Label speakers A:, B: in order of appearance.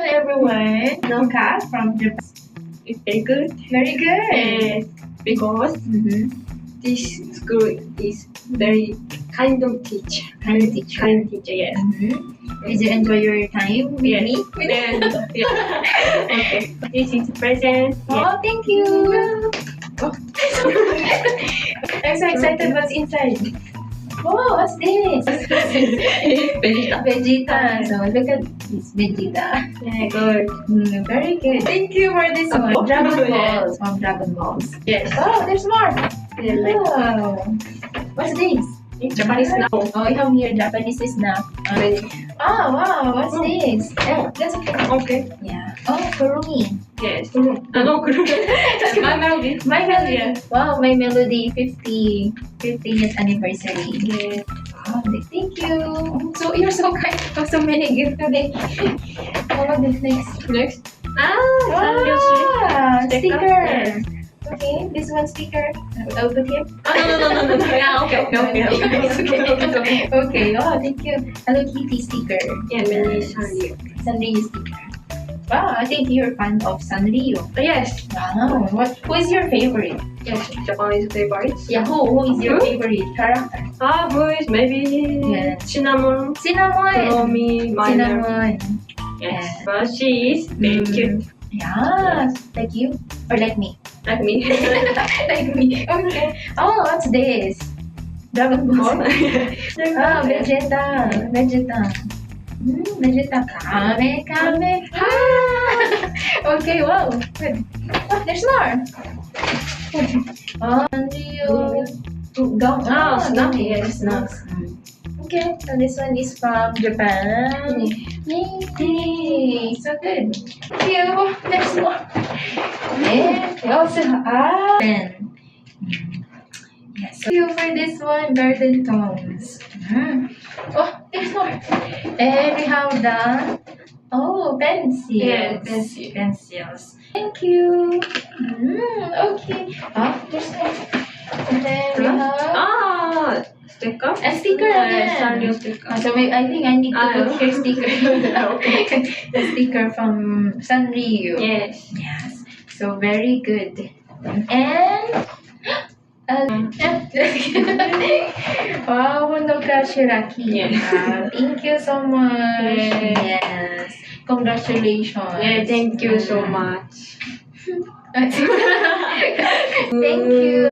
A: everyone. Noka from Japan.
B: It's very good.
A: Very good.
B: Yes, because this school is very kind of teacher.
A: Kind teacher.
B: Kind teacher, yes.
A: Did you enjoy your time with
B: Yes.
A: me?
B: And, yeah. Okay. This is the present.
A: Oh, thank you. Oh. I'm so excited. What's inside? Oh, what's this?
B: Vegeta.
A: Vegeta. So look at this Vegeta.
B: Yeah, good.
A: Very good. Thank you for this one. Dragon
B: Yes.
A: Balls. From Dragon Balls.
B: Yes.
A: Oh, there's more.
B: Yeah, like
A: Oh. What's this?
B: Japanese now.
A: Oh, you have here Japanese snack. Oh, wow. What's this? Oh, that's okay.
B: Okay.
A: Yeah. Oh, Kurumi.
B: Yes. No, my melody.
A: My Melody.
B: Yeah.
A: Wow, My Melody 50th anniversary.
B: Yes.
A: Wow, thank you. So you're so kind. Oh, so many gifts today. What this next?
B: Next.
A: Ah,
B: Sticker.
A: sticker. Okay, this one sticker. I'll put here.
B: No. Yeah, okay.
A: Okay. Okay. Oh, thank you. Hello Kitty sticker.
B: Yeah, many sorry.
A: Sanrio sticker. Wow, I think you're fan of Sanrio.
B: Yes.
A: Wow. Who is your favorite?
B: Yes. Japanese favorites.
A: Yeah, who is your
B: Who?
A: favorite character?
B: Who is maybe
A: Yeah.
B: Cinnamon.
A: Cinnamon.
B: Romy, Minor.
A: Cinnamon.
B: Yes. But she is very cute.
A: Yeah, like you or like me?
B: Like me.
A: Like me. Okay. Oh, what's this? Dragon Ball. Ah, Vegeta. Vegeta. Vegeta. Kame. Okay, wow. Good. Oh, there's more. Oh, Sanrio.
B: Snap.
A: Yes, snacks. Okay, so this one is from Japan. Yay! So good. Thank you. There's more. And we also have pen. Yes. Thank you for this one, Garden Tones. Oh, there's more. And we have the pencils.
B: Yeah, pencil.
A: Pencils. Thank you. Okay. Oh, there's more. And then we have
B: Sticker.
A: a sticker again.
B: Sanrio sticker.
A: So I think I need to put here sticker.
B: Okay.
A: The sticker from Sanrio.
B: Yes.
A: Yes. So very good. And wow, Honoka Shiraki.
B: Yeah.
A: Thank you so much.
B: Yeah.
A: Yes. Congratulations.
B: Yeah, thank you so much.
A: Thank you.